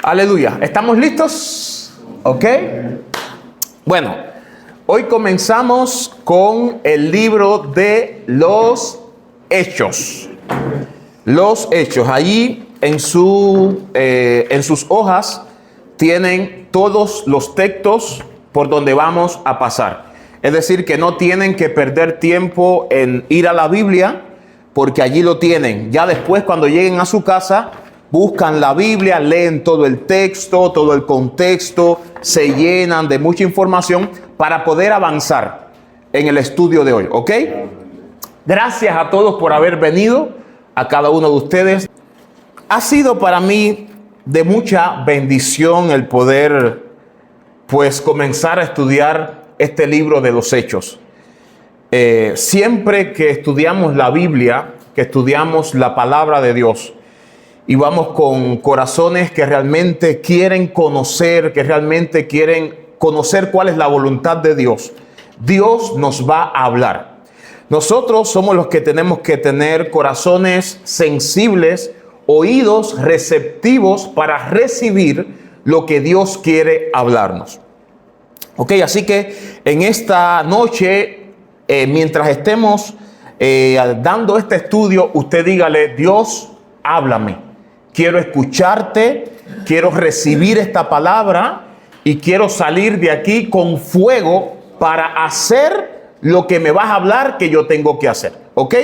Aleluya. ¿Estamos listos? ¿Ok? Bueno, hoy comenzamos con el libro de los Hechos. Los Hechos. Allí en sus hojas tienen todos los textos por donde vamos a pasar. Es decir, que no tienen que perder tiempo en ir a la Biblia, porque allí lo tienen. Ya después, cuando lleguen a su casa, buscan la Biblia, leen todo el texto, todo el contexto, se llenan de mucha información para poder avanzar en el estudio de hoy, ¿ok? Gracias a todos por haber venido, a cada uno de ustedes. Ha sido para mí de mucha bendición el poder, pues, comenzar a estudiar este libro de los Hechos. Siempre que estudiamos la Biblia, que estudiamos la palabra de Dios, y vamos con corazones que realmente quieren conocer, cuál es la voluntad de Dios, Dios nos va a hablar. Nosotros somos los que tenemos que tener corazones sensibles, oídos receptivos para recibir lo que Dios quiere hablarnos. Ok, así que en esta noche, mientras estemos dando este estudio, usted dígale: Dios, háblame. Quiero escucharte, quiero recibir esta palabra y quiero salir de aquí con fuego para hacer lo que me vas a hablar que yo tengo que hacer. ¿Ok?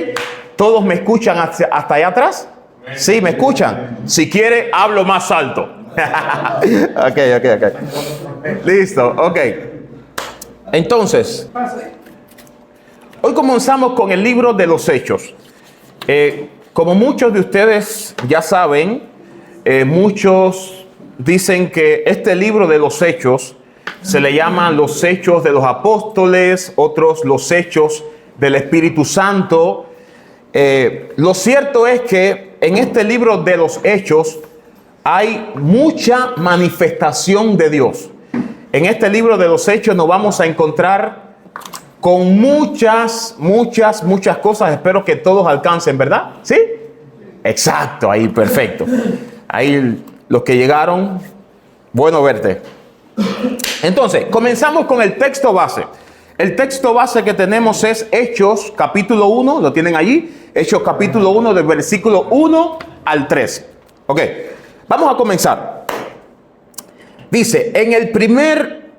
¿Todos me escuchan hasta allá atrás? Sí, ¿me escuchan? Si quiere, hablo más alto. Ok. Listo, ok. Entonces, hoy comenzamos con el libro de los Hechos. Como muchos de ustedes ya saben, muchos dicen que este libro de los Hechos se le llaman los Hechos de los Apóstoles, otros los Hechos del Espíritu Santo. Lo cierto es que en este libro de los Hechos hay mucha manifestación de Dios. En este libro de los Hechos nos vamos a encontrar con muchas cosas. Espero que todos alcancen, ¿verdad? ¿Sí? Exacto, ahí, perfecto. Ahí los que llegaron, bueno verte. Entonces, comenzamos con el texto base. El texto base que tenemos es Hechos capítulo 1, lo tienen allí. Hechos capítulo 1 del versículo 1 al 3. Ok, vamos a comenzar. Dice: en el primer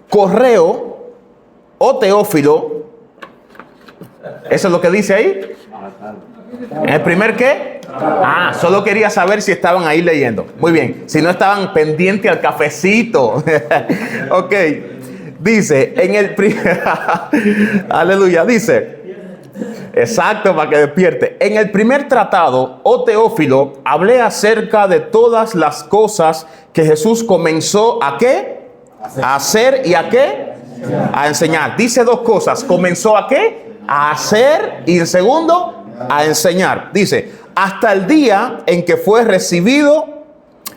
correo, oh Teófilo, ¿eso es lo que dice ahí? ¿En el primer qué? Solo quería saber si estaban ahí leyendo. Muy bien, si no estaban pendientes al cafecito. Ok, dice, en el primer... Aleluya, dice... Exacto, para que despierte. En el primer tratado, oh Teófilo, hablé acerca de todas las cosas que Jesús comenzó ¿a qué? A hacer y ¿a qué? A enseñar. Dice dos cosas. ¿Comenzó a qué? A hacer, y en segundo, a enseñar. Dice, hasta el día en que fue recibido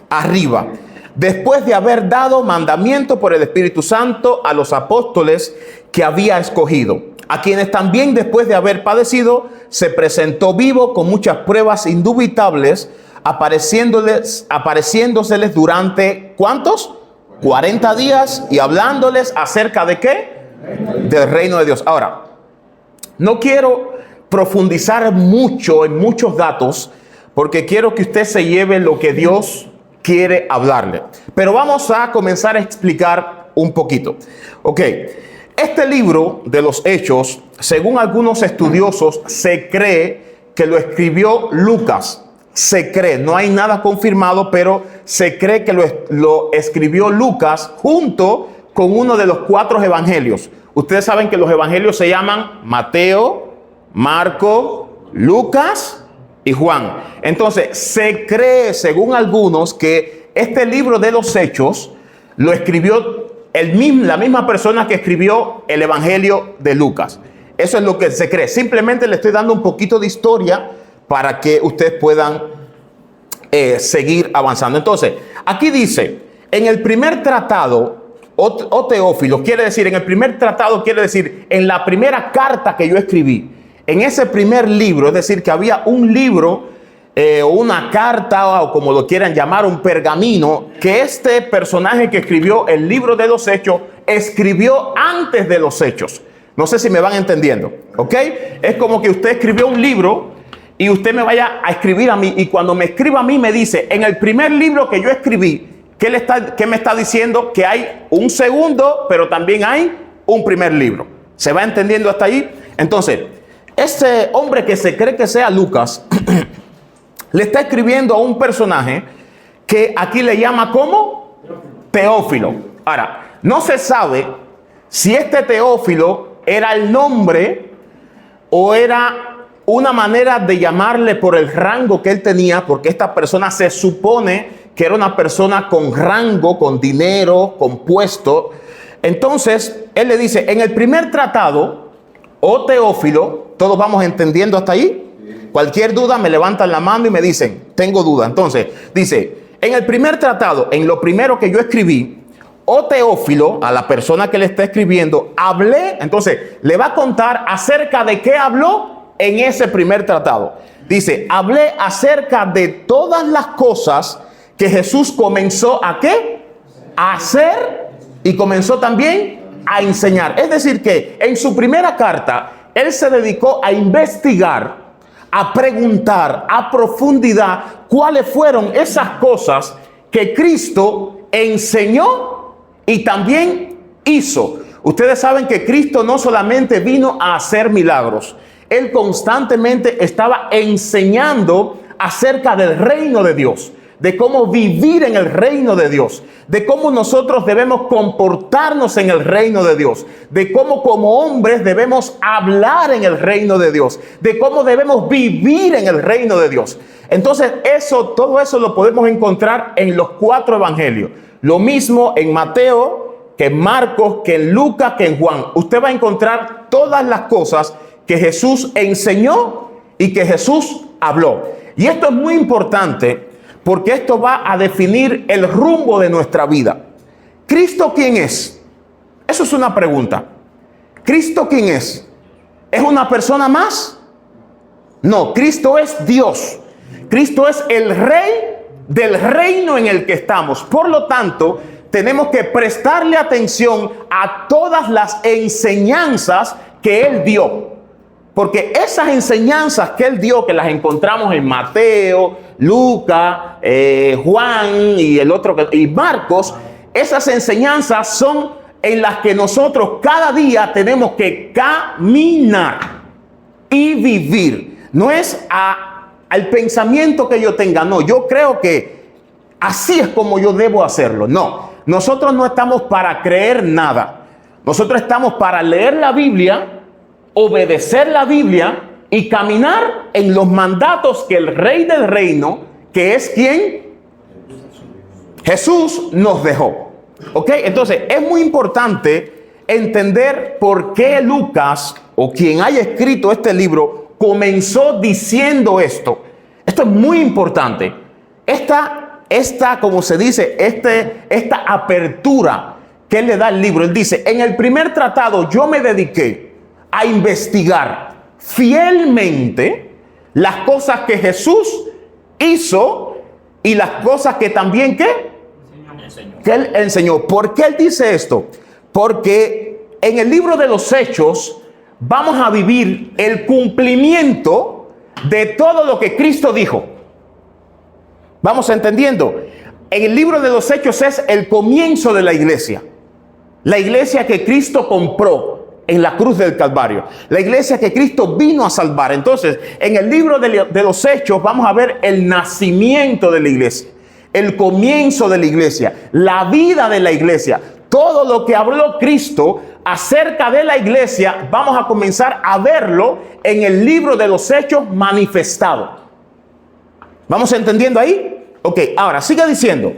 arriba, después de haber dado mandamiento por el Espíritu Santo a los apóstoles que había escogido, a quienes también después de haber padecido se presentó vivo con muchas pruebas indubitables, apareciéndoseles durante ¿cuántos? 40 días y hablándoles acerca de ¿qué? Del reino de Dios. Ahora, no quiero profundizar mucho en muchos datos, porque quiero que usted se lleve lo que Dios quiere hablarle. Pero vamos a comenzar a explicar un poquito. Ok, este libro de los Hechos, según algunos estudiosos, se cree que lo escribió Lucas. Se cree, no hay nada confirmado, pero se cree que lo escribió Lucas junto con uno de los 4 evangelios. Ustedes saben que los evangelios se llaman Mateo, Marco, Lucas y Juan. Entonces, se cree, según algunos, que este libro de los Hechos lo escribió la misma persona que escribió el evangelio de Lucas. Eso es lo que se cree. Simplemente le estoy dando un poquito de historia para que ustedes puedan seguir avanzando. Entonces, aquí dice, en el primer tratado, o Teófilo, quiere decir, en el primer tratado quiere decir, en la primera carta que yo escribí, en ese primer libro, es decir, que había un libro o una carta, o como lo quieran llamar, un pergamino, que este personaje que escribió el libro de los Hechos, escribió antes de los Hechos. No sé si me van entendiendo, ¿ok? Es como que usted escribió un libro y usted me vaya a escribir a mí, y cuando me escriba a mí me dice, en el primer libro que yo escribí, ¿qué me está diciendo? Que hay un segundo, pero también hay un primer libro. ¿Se va entendiendo hasta ahí? Entonces, este hombre que se cree que sea Lucas, le está escribiendo a un personaje que aquí le llama ¿cómo? Teófilo. Ahora, no se sabe si este Teófilo era el nombre o era una manera de llamarle por el rango que él tenía, porque esta persona se supone que era una persona con rango, con dinero, con puesto. Entonces, él le dice, en el primer tratado, oh Teófilo, todos vamos entendiendo hasta ahí. Cualquier duda me levantan la mano y me dicen, tengo duda. Entonces, dice, en el primer tratado, en lo primero que yo escribí, oh Teófilo, a la persona que le está escribiendo, hablé. Entonces, le va a contar acerca de qué habló en ese primer tratado. Dice, hablé acerca de todas las cosas que Jesús comenzó a ¿qué? A hacer, y comenzó también a enseñar. Es decir que en su primera carta, él se dedicó a investigar, a preguntar a profundidad cuáles fueron esas cosas que Cristo enseñó y también hizo. Ustedes saben que Cristo no solamente vino a hacer milagros, él constantemente estaba enseñando acerca del reino de Dios, de cómo vivir en el reino de Dios, de cómo nosotros debemos comportarnos en el reino de Dios, de cómo como hombres debemos hablar en el reino de Dios, de cómo debemos vivir en el reino de Dios. Entonces todo eso lo podemos encontrar en los 4 evangelios. Lo mismo en Mateo, que en Marcos, que en Lucas, que en Juan. Usted va a encontrar todas las cosas que Jesús enseñó y que Jesús habló. Y esto es muy importante porque esto va a definir el rumbo de nuestra vida. ¿Cristo quién es? Eso es una pregunta. ¿Cristo quién es? ¿Es una persona más? No, Cristo es Dios. Cristo es el Rey del reino en el que estamos. Por lo tanto, tenemos que prestarle atención a todas las enseñanzas que Él dio. Porque esas enseñanzas que Él dio, que las encontramos en Mateo, Lucas, Juan y Marcos, esas enseñanzas son en las que nosotros cada día tenemos que caminar y vivir. No es al pensamiento que yo tenga, no, yo creo que así es como yo debo hacerlo. No, nosotros no estamos para creer nada. Nosotros estamos para leer la Biblia, obedecer la Biblia y caminar en los mandatos que el Rey del Reino, que es quien Jesús, nos dejó. ¿Ok? Entonces es muy importante entender por qué Lucas, o quien haya escrito este libro, comenzó diciendo esto. Esto es muy importante. Esta, como se dice, esta apertura que él le da al libro. Él dice, en el primer tratado yo me dediqué a investigar fielmente las cosas que Jesús hizo y las cosas que también que él enseñó. ¿Por qué él dice esto? Porque en el libro de los Hechos vamos a vivir el cumplimiento de todo lo que Cristo dijo. Vamos entendiendo. En el libro de los Hechos es el comienzo de la iglesia. La iglesia que Cristo compró en la cruz del Calvario. La iglesia que Cristo vino a salvar. Entonces, en el libro de los Hechos vamos a ver el nacimiento de la iglesia, el comienzo de la iglesia, la vida de la iglesia. Todo lo que habló Cristo acerca de la iglesia, vamos a comenzar a verlo en el libro de los Hechos manifestado. ¿Vamos entendiendo ahí? Ok, ahora sigue diciendo.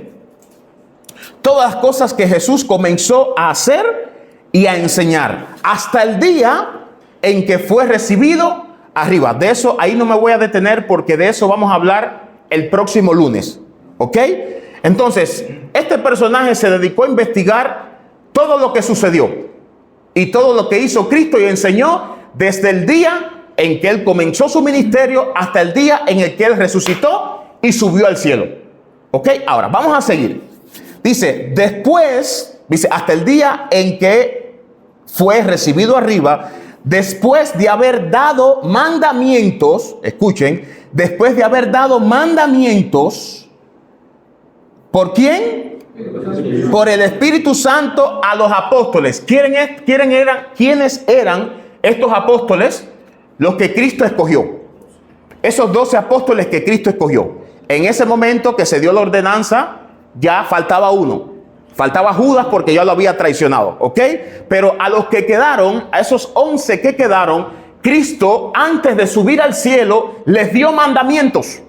Todas las cosas que Jesús comenzó a hacer y a enseñar hasta el día en que fue recibido arriba. De eso ahí no me voy a detener porque de eso vamos a hablar el próximo lunes. ¿Ok? Entonces, este personaje se dedicó a investigar todo lo que sucedió y todo lo que hizo Cristo y enseñó desde el día en que Él comenzó su ministerio hasta el día en el que Él resucitó y subió al cielo. ¿Ok? Ahora, vamos a seguir. Dice, después, dice, hasta el día en que fue recibido arriba, después de haber dado mandamientos, escuchen, después de haber dado mandamientos, ¿por quién? Por el Espíritu Santo a los apóstoles. ¿Quiénes eran estos apóstoles? Los que Cristo escogió. Esos 12 apóstoles que Cristo escogió. En ese momento que se dio la ordenanza, ya faltaba uno. Faltaba Judas porque ya lo había traicionado, ¿ok? Pero a los que quedaron, a esos 11 que quedaron, Cristo, antes de subir al cielo, les dio mandamientos.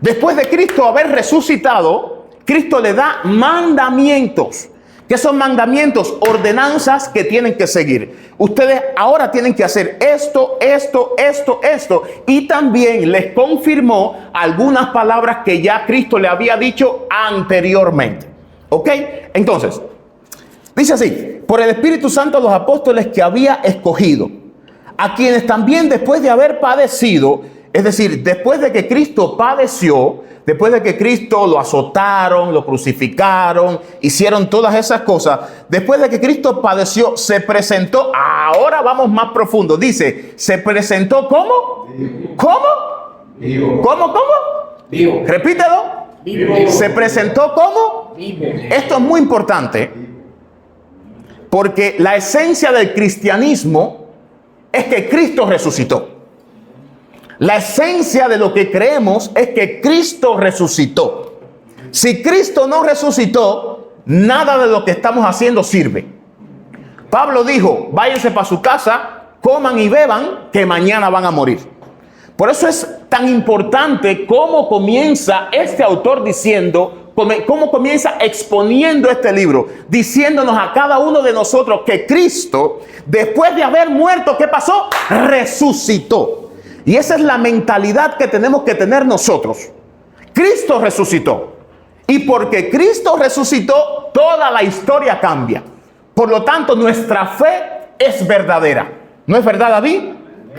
Después de Cristo haber resucitado, Cristo le da mandamientos. ¿Qué son mandamientos? Ordenanzas que tienen que seguir. Ustedes ahora tienen que hacer esto, esto, esto, esto. Y también les confirmó algunas palabras que ya Cristo le había dicho anteriormente. ¿Ok? Entonces, dice así: por el Espíritu Santo a los apóstoles que había escogido, a quienes también después de haber padecido, es decir, después de que Cristo padeció, después de que Cristo lo azotaron, lo crucificaron, hicieron todas esas cosas, después de que Cristo padeció, se presentó. Ahora vamos más profundo. Dice, se presentó ¿cómo? Vivo. ¿Cómo? Vivo. ¿Cómo? Vivo. Repítelo. Vivo. Se presentó ¿cómo? Vivo. Esto es muy importante porque la esencia del cristianismo es que Cristo resucitó. La esencia de lo que creemos es que Cristo resucitó. Si Cristo no resucitó, nada de lo que estamos haciendo sirve. Pablo dijo, váyanse para su casa, coman y beban, que mañana van a morir. Por eso es tan importante cómo comienza este autor diciendo, cómo comienza exponiendo este libro, diciéndonos a cada uno de nosotros que Cristo, después de haber muerto, ¿qué pasó? Resucitó. Y esa es la mentalidad que tenemos que tener nosotros. Cristo resucitó. Y porque Cristo resucitó, toda la historia cambia. Por lo tanto, nuestra fe es verdadera. ¿No es verdad, David?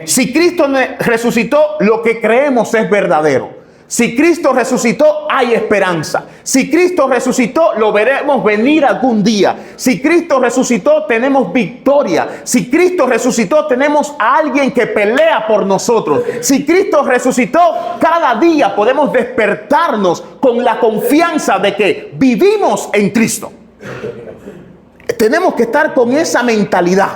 Si Cristo resucitó, lo que creemos es verdadero. Si Cristo resucitó, hay esperanza. Si Cristo resucitó, lo veremos venir algún día. Si Cristo resucitó, tenemos victoria. Si Cristo resucitó, tenemos a alguien que pelea por nosotros. Si Cristo resucitó, cada día podemos despertarnos con la confianza de que vivimos en Cristo. Tenemos que estar con esa mentalidad.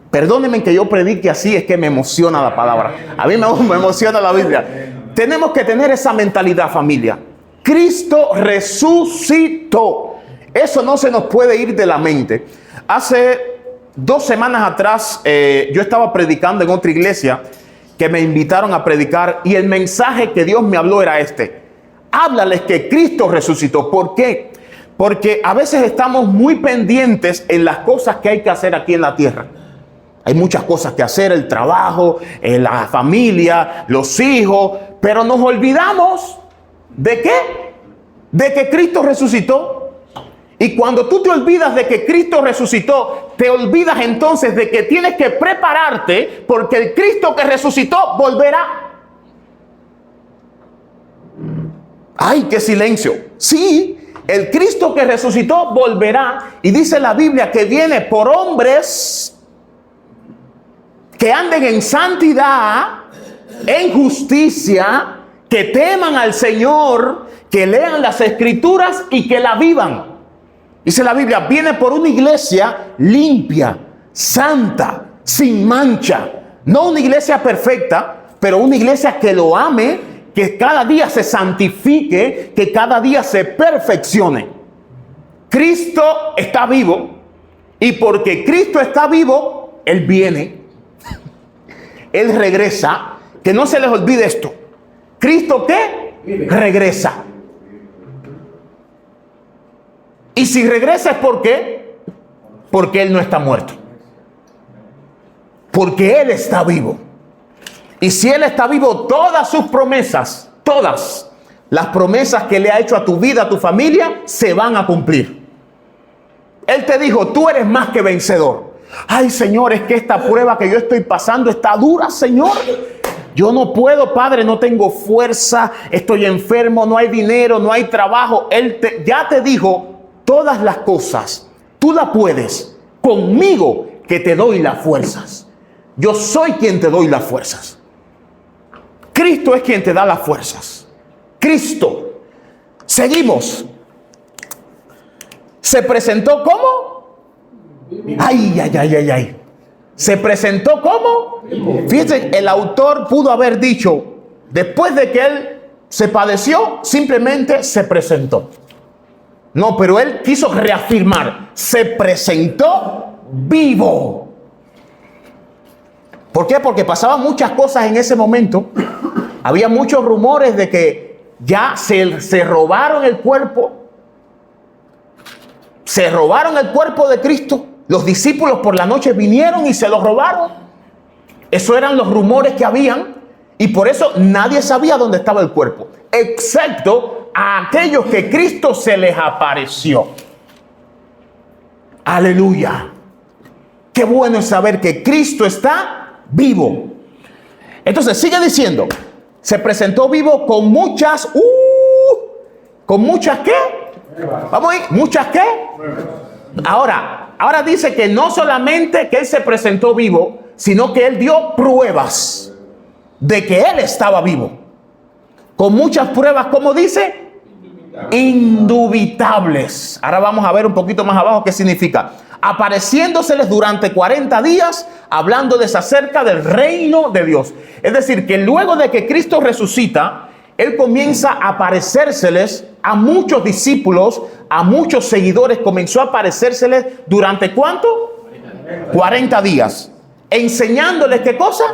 Perdónenme que yo predique así, es que me emociona la palabra. A mí me emociona la Biblia. Tenemos que tener esa mentalidad, familia. Cristo resucitó. Eso no se nos puede ir de la mente. Hace 2 semanas atrás, yo estaba predicando en otra iglesia que me invitaron a predicar y el mensaje que Dios me habló era este. Háblales que Cristo resucitó. ¿Por qué? Porque a veces estamos muy pendientes en las cosas que hay que hacer aquí en la tierra. Hay muchas cosas que hacer, el trabajo, la familia, los hijos, pero nos olvidamos ¿de qué? De que Cristo resucitó. Y cuando tú te olvidas de que Cristo resucitó, te olvidas entonces de que tienes que prepararte porque el Cristo que resucitó volverá. ¡Ay, qué silencio! Sí, el Cristo que resucitó volverá y dice la Biblia que viene por hombres que anden en santidad, en justicia, que teman al Señor, que lean las Escrituras y que la vivan. Dice la Biblia, viene por una iglesia limpia, santa, sin mancha. No una iglesia perfecta, pero una iglesia que lo ame, que cada día se santifique, que cada día se perfeccione. Cristo está vivo y porque Cristo está vivo, Él viene. Él regresa. Que no se les olvide esto. ¿Cristo qué? Regresa. Y si regresa es ¿por qué? Porque Él no está muerto. Porque Él está vivo. Y si Él está vivo, todas sus promesas, todas las promesas que le ha hecho a tu vida, a tu familia, se van a cumplir. Él te dijo, tú eres más que vencedor. Ay, Señor, es que esta prueba que yo estoy pasando está dura, Señor. Yo no puedo, Padre, no tengo fuerza, estoy enfermo, no hay dinero, no hay trabajo. Él ya te dijo todas las cosas. Tú la puedes. Conmigo que te doy las fuerzas. Yo soy quien te doy las fuerzas. Cristo es quien te da las fuerzas. Cristo. Seguimos. Se presentó como. Ay. Se presentó como. Fíjense, el autor pudo haber dicho, después de que él se padeció, simplemente se presentó. No, pero él quiso reafirmar, se presentó vivo. ¿Por qué? Porque pasaban muchas cosas en ese momento. Había muchos rumores de que ya se robaron el cuerpo. Se robaron el cuerpo de Cristo. Los discípulos por la noche vinieron y se lo robaron. Esos eran los rumores que habían. Y por eso nadie sabía dónde estaba el cuerpo, excepto a aquellos que Cristo se les apareció. Aleluya. Qué bueno es saber que Cristo está vivo. Entonces sigue diciendo, se presentó vivo con muchas, ¿con muchas qué? Vamos ahí, ¿muchas qué? Ahora dice que no solamente que él se presentó vivo, sino que él dio pruebas de que él estaba vivo. Con muchas pruebas, ¿cómo dice? Indubitables. Ahora vamos a ver un poquito más abajo qué significa. Apareciéndoseles durante 40 días, hablándoles acerca del reino de Dios. Es decir, que luego de que Cristo resucita, él comienza a aparecérseles a muchos discípulos, a muchos seguidores. Comenzó a aparecérseles durante ¿cuánto? 40 días. Enseñándoles ¿qué cosa?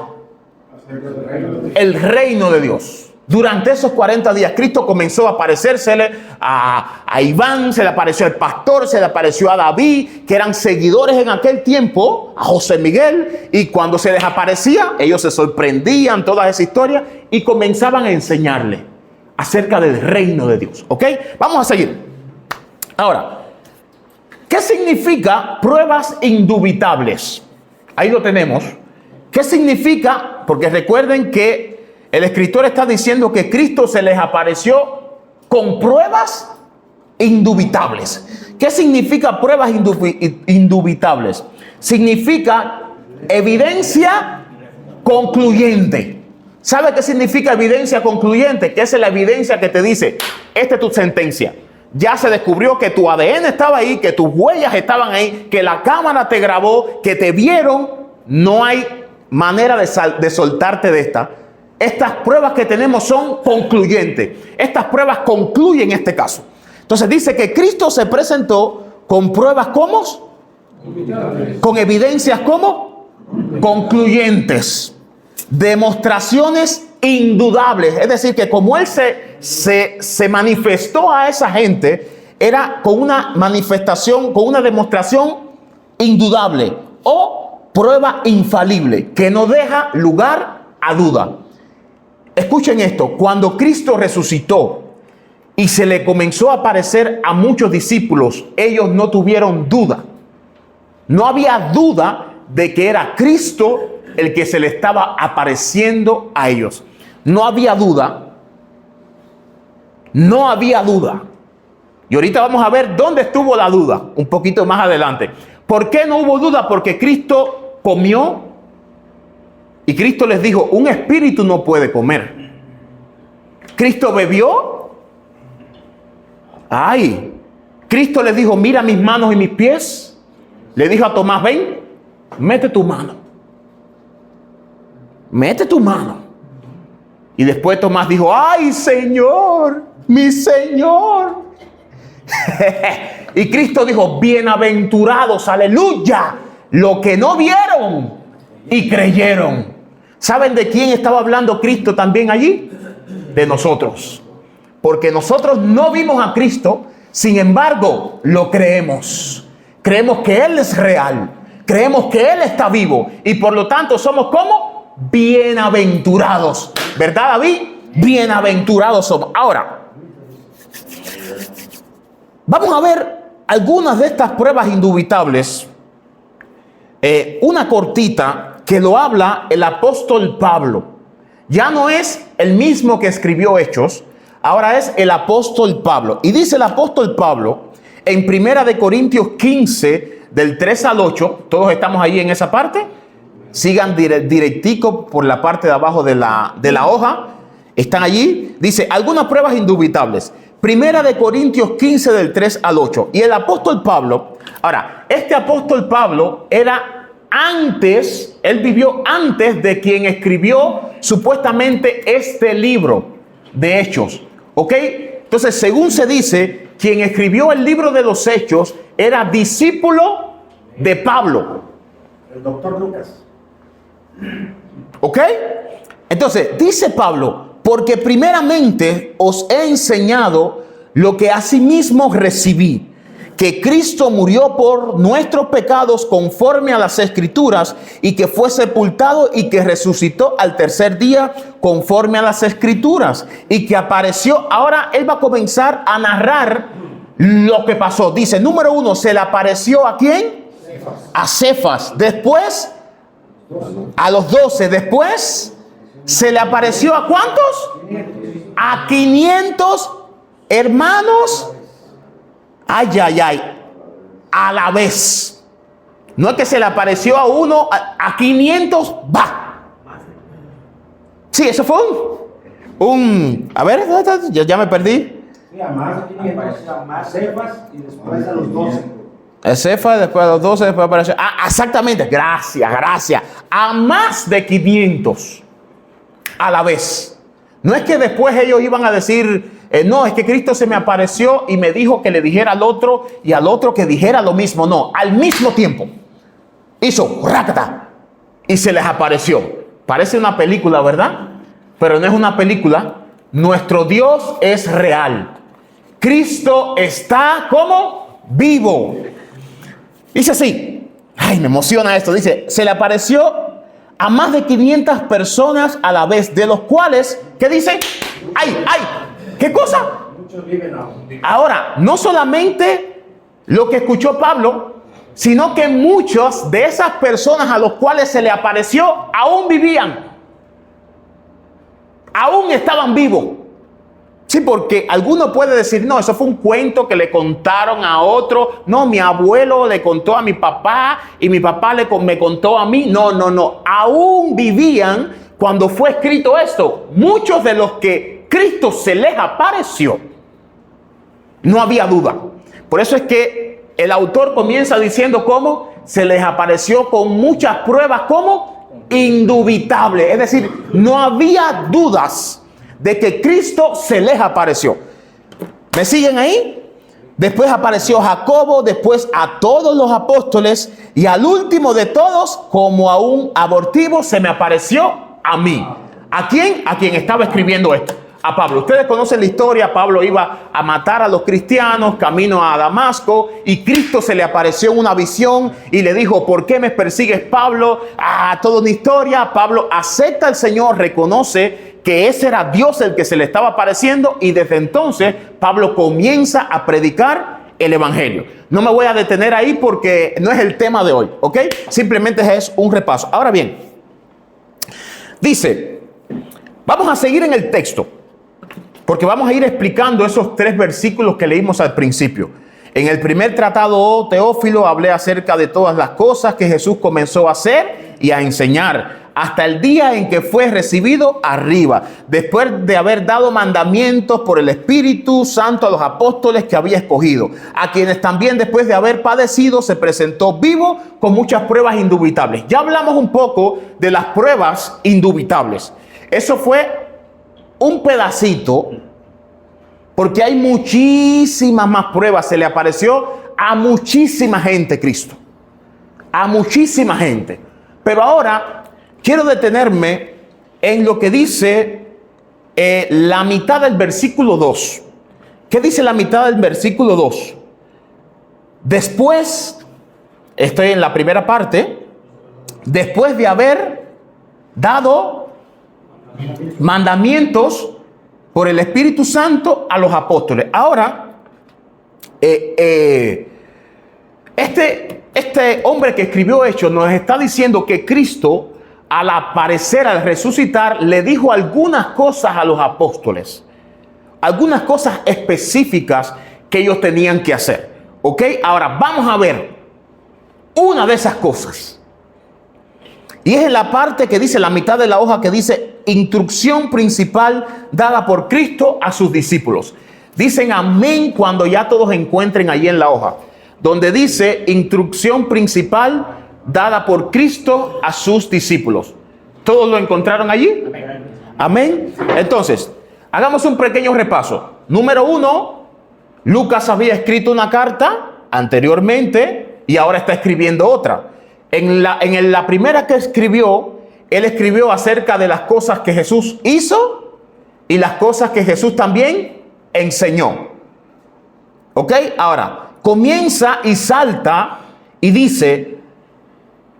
El reino de Dios. Durante esos 40 días Cristo comenzó a aparecérsele a Iván, se le apareció al pastor, se le apareció a David, que eran seguidores en aquel tiempo, a José Miguel, y cuando se les aparecía, ellos se sorprendían toda esa historia y comenzaban a enseñarle acerca del reino de Dios. ¿Ok? Vamos a seguir. Ahora, ¿qué significa pruebas indubitables? Ahí lo tenemos. ¿Qué significa? Porque recuerden que el escritor está diciendo que Cristo se les apareció con pruebas indubitables. ¿Qué significa pruebas indubitables? Significa evidencia concluyente. ¿Sabe qué significa evidencia concluyente? Que esa es la evidencia que te dice, esta es tu sentencia. Ya se descubrió que tu ADN estaba ahí, que tus huellas estaban ahí, que la cámara te grabó, que te vieron. No hay manera de soltarte de esta. Estas pruebas que tenemos son concluyentes. Estas pruebas concluyen este caso. Entonces dice que Cristo se presentó con pruebas ¿cómo? Con evidencias ¿cómo? Concluyentes. Demostraciones indudables. Es decir, que como él se manifestó a esa gente, era con una manifestación, con una demostración indudable o prueba infalible, que no deja lugar a duda. Escuchen esto, cuando Cristo resucitó y se le comenzó a aparecer a muchos discípulos, ellos no tuvieron duda. No había duda de que era Cristo el que se le estaba apareciendo a ellos. No había duda. No había duda. Y ahorita vamos a ver dónde estuvo la duda, un poquito más adelante. ¿Por qué no hubo duda? Porque Cristo comió. Y Cristo les dijo, un espíritu no puede comer. Cristo bebió. Ay, Cristo les dijo, mira mis manos y mis pies. Le dijo a Tomás, ven, mete tu mano. Mete tu mano. Y después Tomás dijo, ay Señor, mi Señor. Y Cristo dijo, bienaventurados, aleluya, lo que no vieron y creyeron. ¿Saben de quién estaba hablando Cristo también allí? De nosotros. Porque nosotros no vimos a Cristo, sin embargo, lo creemos. Creemos que Él es real. Creemos que Él está vivo. Y por lo tanto somos como bienaventurados. ¿Verdad, David? Bienaventurados somos. Ahora, vamos a ver algunas de estas pruebas indubitables una cortita que lo habla el apóstol Pablo. Ya no es el mismo que escribió Hechos, ahora es el apóstol Pablo. Y dice el apóstol Pablo en 1 Corintios 15, del 3 al 8, todos estamos ahí en esa parte. Sigan directico por la parte de abajo de la hoja. Están allí. Dice, algunas pruebas indubitables. 1 Corintios 15, del 3 al 8. Y el apóstol Pablo, ahora, este apóstol Pablo era antes, él vivió antes de quien escribió supuestamente este libro de Hechos. ¿Ok? Entonces, según se dice, quien escribió el libro de los Hechos era discípulo de Pablo. El doctor Lucas. ¿Ok? Entonces, dice Pablo, porque primeramente os he enseñado lo que asimismo recibí, que Cristo murió por nuestros pecados conforme a las Escrituras, y que fue sepultado y que resucitó al tercer día conforme a las Escrituras, y que apareció. Ahora él va a comenzar a narrar lo que pasó. Dice, número 1, se le apareció ¿a quién? A Cefas. Después a los 12. Después se le apareció ¿a cuántos? A 500 hermanos. Ay, ay, ay. A la vez. No es que se le apareció a uno, a 500. Va. Sí, eso fue a ver, ya me perdí. Sí, a más 500, a más Cefas y después a los 12. Cefas, después a los 12, después apareció. Exactamente. Gracias. A más de 500 a la vez. No es que después ellos iban a decir, no, es que Cristo se me apareció y me dijo que le dijera al otro y al otro que dijera lo mismo. No, al mismo tiempo. Hizo rácata y se les apareció. Parece una película, ¿verdad? Pero no es una película. Nuestro Dios es real. Cristo está como vivo. Dice así. Ay, me emociona esto. Dice, se le apareció a más de 500 personas a la vez, de los cuales, ¿qué dice? ¡Ay! ¿Qué cosa? Muchos viven aún. Ahora, no solamente lo que escuchó Pablo, sino que muchas de esas personas a los cuales se le apareció aún vivían. Aún estaban vivos. Sí, porque alguno puede decir, no, eso fue un cuento que le contaron a otro. No, mi abuelo le contó a mi papá y mi papá me contó a mí. No. Aún vivían cuando fue escrito esto. Muchos de los que Cristo se les apareció, no había duda. Por eso es que el autor comienza diciendo cómo se les apareció con muchas pruebas, como indubitables. Es decir, no había dudas de que Cristo se les apareció. ¿Me siguen ahí? Después apareció Jacobo, después a todos los apóstoles, y al último de todos, como a un abortivo, se me apareció a mí. ¿A quién? A quien estaba escribiendo esto. A Pablo. Ustedes conocen la historia. Pablo iba a matar a los cristianos camino a Damasco, y Cristo se le apareció en una visión y le dijo, ¿por qué me persigues, Pablo? Toda una historia. Pablo acepta al Señor, reconoce que ese era Dios el que se le estaba apareciendo, y desde entonces Pablo comienza a predicar el evangelio. No me voy a detener ahí porque no es el tema de hoy, ¿ok? Simplemente es un repaso. Ahora bien, dice, vamos a seguir en el texto, porque vamos a ir explicando esos 3 versículos que leímos al principio. En el primer tratado, oh Teófilo, hablé acerca de todas las cosas que Jesús comenzó a hacer y a enseñar, hasta el día en que fue recibido arriba, después de haber dado mandamientos por el Espíritu Santo a los apóstoles que había escogido, a quienes también después de haber padecido se presentó vivo con muchas pruebas indubitables. Ya hablamos un poco de las pruebas indubitables. Eso fue un pedacito, porque hay muchísimas más pruebas. Se le apareció a muchísima gente Cristo, a muchísima gente. Pero ahora quiero detenerme en lo que dice la mitad del versículo 2. ¿Qué dice la mitad del versículo 2? Después, estoy en la primera parte, después de haber dado mandamientos por el Espíritu Santo a los apóstoles. Ahora, este este hombre que escribió Hechos nos está diciendo que Cristo, al aparecer, al resucitar, le dijo algunas cosas a los apóstoles. Algunas cosas específicas que ellos tenían que hacer. ¿Ok? Ahora vamos a ver una de esas cosas. Y es en la parte que dice, la mitad de la hoja que dice, instrucción principal dada por Cristo a sus discípulos. Dicen amén cuando ya todos encuentren ahí en la hoja, donde dice instrucción principal dada por Cristo a sus discípulos. ¿Todos lo encontraron allí? Amén. Entonces, hagamos un pequeño repaso. Número 1, Lucas había escrito una carta anteriormente y ahora está escribiendo otra. En la primera que escribió, él escribió acerca de las cosas que Jesús hizo y las cosas que Jesús también enseñó. ¿Ok? Ahora, comienza y salta y dice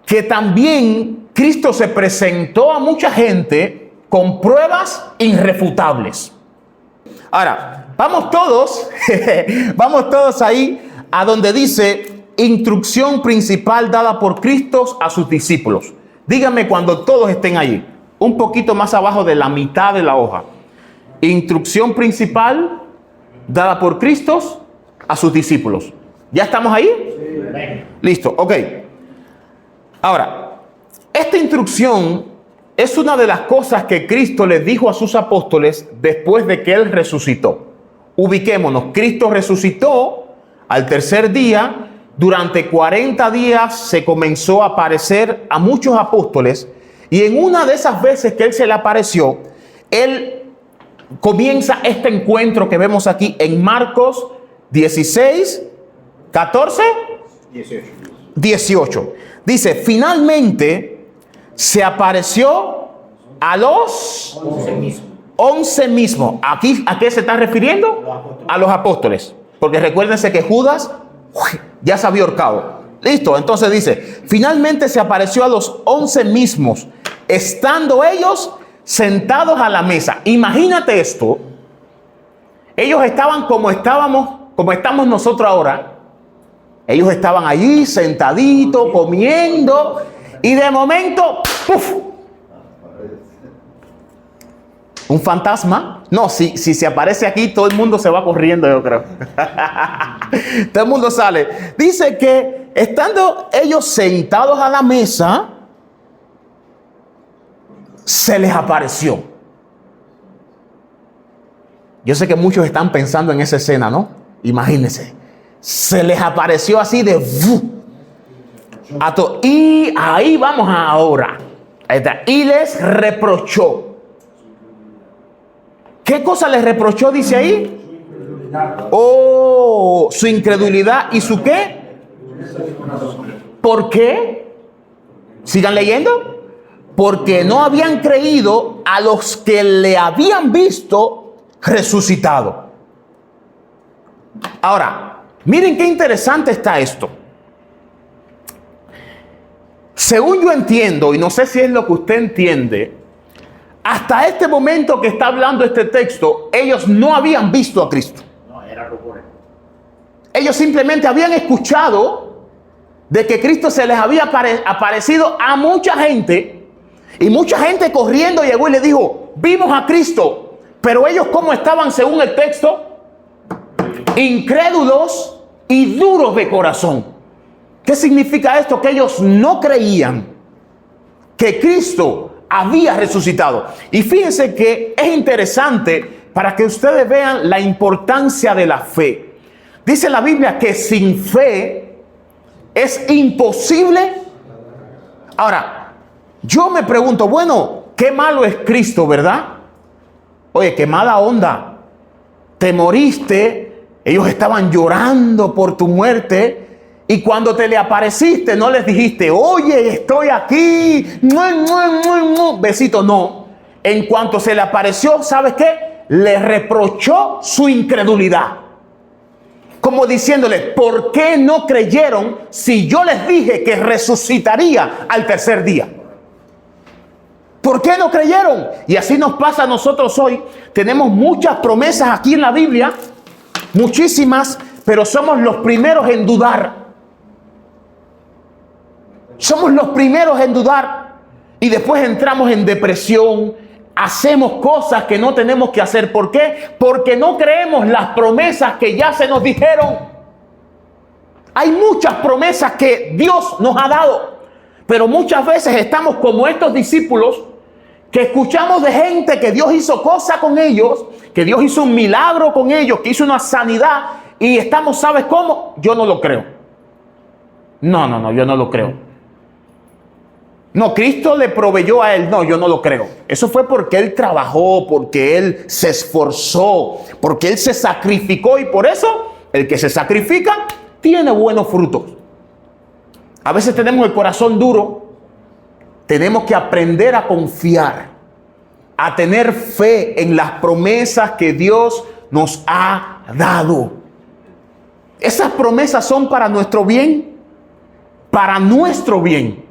que también Cristo se presentó a mucha gente con pruebas irrefutables. Ahora, vamos todos ahí a donde dice instrucción principal dada por Cristo a sus discípulos. Díganme cuando todos estén allí, un poquito más abajo de la mitad de la hoja. Instrucción principal dada por Cristo a sus discípulos. ¿Ya estamos ahí? Sí. Listo, ok. Ahora, esta instrucción es una de las cosas que Cristo les dijo a sus apóstoles después de que Él resucitó. Ubiquémonos, Cristo resucitó al tercer día. Durante 40 días se comenzó a aparecer a muchos apóstoles y en una de esas veces que Él se le apareció, Él comienza este encuentro que vemos aquí en Marcos 16, 14, 18. Dice, finalmente se apareció a los 11 mismos. Aquí, ¿a qué se está refiriendo? A los apóstoles. Porque recuérdense que Judas ya se había ahorcado. Listo, entonces dice, finalmente se apareció a los 11 mismos, estando ellos sentados a la mesa. Imagínate esto. Ellos estaban como estamos nosotros ahora. Ellos estaban allí sentaditos, comiendo, y de momento, ¡puf! Un fantasma. No, si se aparece aquí, todo el mundo se va corriendo, yo creo. Todo el mundo sale. Dice que estando ellos sentados a la mesa, se les apareció. Yo sé que muchos están pensando en esa escena, ¿no? Imagínense. Se les apareció así de... Y ahí vamos ahora. Ahí está. Y les reprochó. ¿Qué cosa les reprochó? Dice ahí. Oh, su incredulidad. ¿Y su qué? ¿Por qué? Sigan leyendo. Porque no habían creído a los que le habían visto resucitado. Ahora, miren qué interesante está esto. Según yo entiendo, y no sé si es lo que usted entiende, hasta este momento que está hablando este texto, ellos no habían visto a Cristo. No, era rumores. Ellos simplemente habían escuchado de que Cristo se les había aparecido a mucha gente, y mucha gente corriendo llegó y le dijo, vimos a Cristo. Pero ellos, ¿cómo estaban según el texto? Incrédulos y duros de corazón. ¿Qué significa esto? Que ellos no creían que Cristo había resucitado. Y fíjense que es interesante para que ustedes vean la importancia de la fe. Dice la Biblia que sin fe es imposible. Ahora, yo me pregunto, bueno, qué malo es Cristo, ¿verdad? Oye, qué mala onda. Te moriste, ellos estaban llorando por tu muerte. Y cuando te le apareciste, no les dijiste, oye, estoy aquí, besito, no. En cuanto se le apareció, ¿sabes qué? Le reprochó su incredulidad. Como diciéndole, ¿por qué no creyeron si yo les dije que resucitaría al tercer día? ¿Por qué no creyeron? Y así nos pasa a nosotros hoy. Tenemos muchas promesas aquí en la Biblia, muchísimas, pero somos los primeros en dudar. Somos los primeros en dudar y después entramos en depresión. Hacemos cosas que no tenemos que hacer. ¿Por qué? Porque no creemos las promesas que ya se nos dijeron. Hay muchas promesas que Dios nos ha dado, pero muchas veces estamos como estos discípulos que escuchamos de gente que Dios hizo cosas con ellos, que Dios hizo un milagro con ellos, que hizo una sanidad, y estamos, ¿sabes cómo? Yo no lo creo. No, yo no lo creo. No, Cristo le proveyó a él. No, yo no lo creo. Eso fue porque él trabajó, porque él se esforzó, porque él se sacrificó, y por eso el que se sacrifica tiene buenos frutos. A veces tenemos el corazón duro. Tenemos que aprender a confiar, a tener fe en las promesas que Dios nos ha dado. Esas promesas son para nuestro bien, para nuestro bien.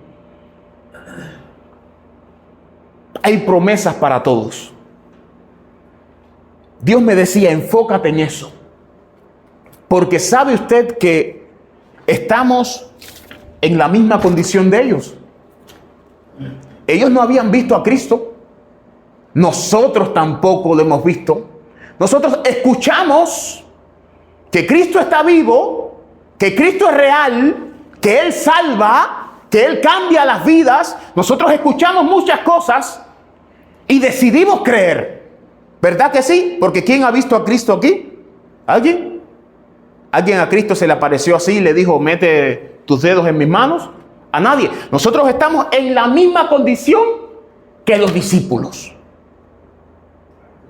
Hay promesas para todos. Dios me decía, enfócate en eso. Porque sabe usted que estamos en la misma condición de ellos. Ellos no habían visto a Cristo. Nosotros tampoco lo hemos visto. Nosotros escuchamos que Cristo está vivo, que Cristo es real, que Él salva, que Él cambia las vidas. Nosotros escuchamos muchas cosas y decidimos creer. ¿Verdad que sí? Porque ¿quién ha visto a Cristo aquí? ¿Alguien? ¿Alguien a Cristo se le apareció así y le dijo, mete tus dedos en mis manos? A nadie. Nosotros estamos en la misma condición que los discípulos.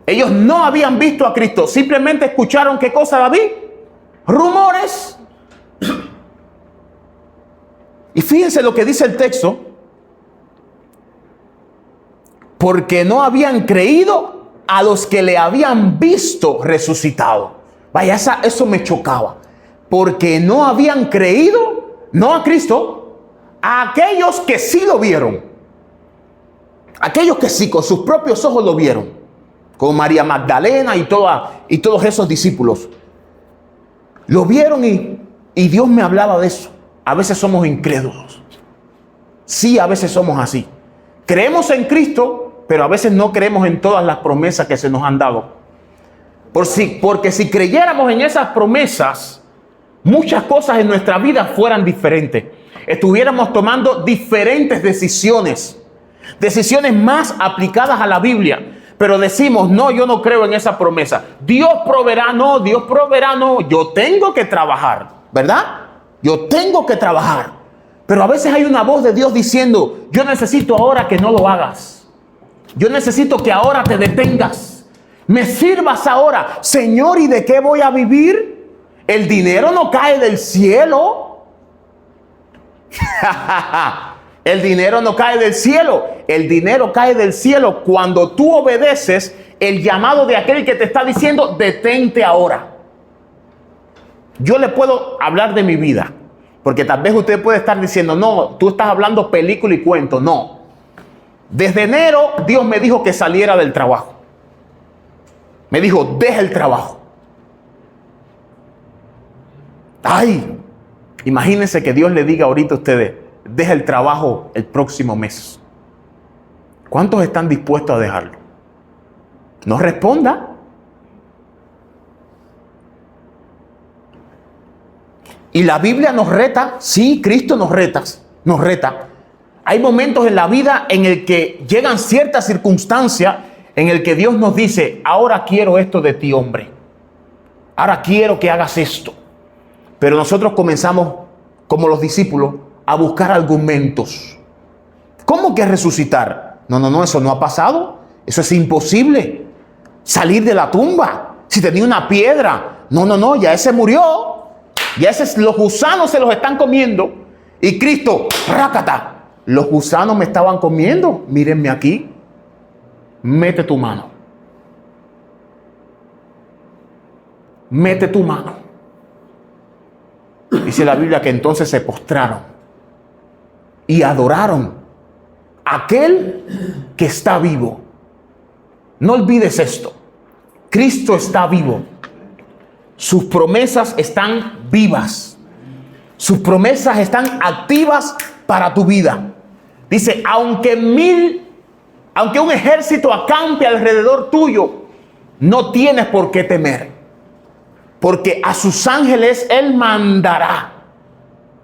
Ellos no habían visto a Cristo. Simplemente escucharon, ¿qué cosa, David? Rumores. Y fíjense lo que dice el texto. Porque no habían creído a los que le habían visto resucitado. Vaya, eso me chocaba. Porque no habían creído, no a Cristo, a aquellos que sí lo vieron. Aquellos que sí, con sus propios ojos lo vieron. Como María Magdalena y todos esos discípulos. Lo vieron y Dios me hablaba de eso. A veces somos incrédulos. Sí, a veces somos así. Creemos en Cristo, pero a veces no creemos en todas las promesas que se nos han dado. Porque si creyéramos en esas promesas, muchas cosas en nuestra vida fueran diferentes. Estuviéramos tomando diferentes decisiones. Decisiones más aplicadas a la Biblia. Pero decimos, no, yo no creo en esa promesa. Dios proveerá, no, Dios proveerá, no. Yo tengo que trabajar, ¿verdad? Yo tengo que trabajar. Pero a veces hay una voz de Dios diciendo, yo necesito ahora que no lo hagas. Yo necesito que ahora te detengas. Me sirvas ahora. Señor, ¿y de qué voy a vivir? El dinero no cae del cielo. El dinero no cae del cielo. El dinero cae del cielo cuando tú obedeces el llamado de aquel que te está diciendo, detente ahora. Yo le puedo hablar de mi vida, porque tal vez usted puede estar diciendo, no, tú estás hablando película y cuento. No. Desde enero Dios me dijo que saliera del trabajo. Me dijo, deja el trabajo. Ay, imagínense que Dios le diga ahorita a ustedes, deja el trabajo el próximo mes. ¿Cuántos están dispuestos a dejarlo? No responda. Y la Biblia nos reta, sí, Cristo nos reta. Hay momentos en la vida en el que llegan ciertas circunstancias en el que Dios nos dice, ahora quiero esto de ti, hombre. Ahora quiero que hagas esto. Pero nosotros comenzamos, como los discípulos, a buscar argumentos. ¿Cómo que resucitar? No, eso no ha pasado. Eso es imposible. Salir de la tumba. Si tenía una piedra. No, ya ese murió. Ya los gusanos se los están comiendo. Y Cristo, rácata. Los gusanos me estaban comiendo. Mírenme aquí. Mete tu mano. Mete tu mano. Dice la Biblia que entonces se postraron y adoraron a aquel que está vivo. No olvides esto. Cristo está vivo. Sus promesas están vivas. Sus promesas están activas para tu vida. Dice, aunque un ejército acampe alrededor tuyo, no tienes por qué temer, porque a sus ángeles Él mandará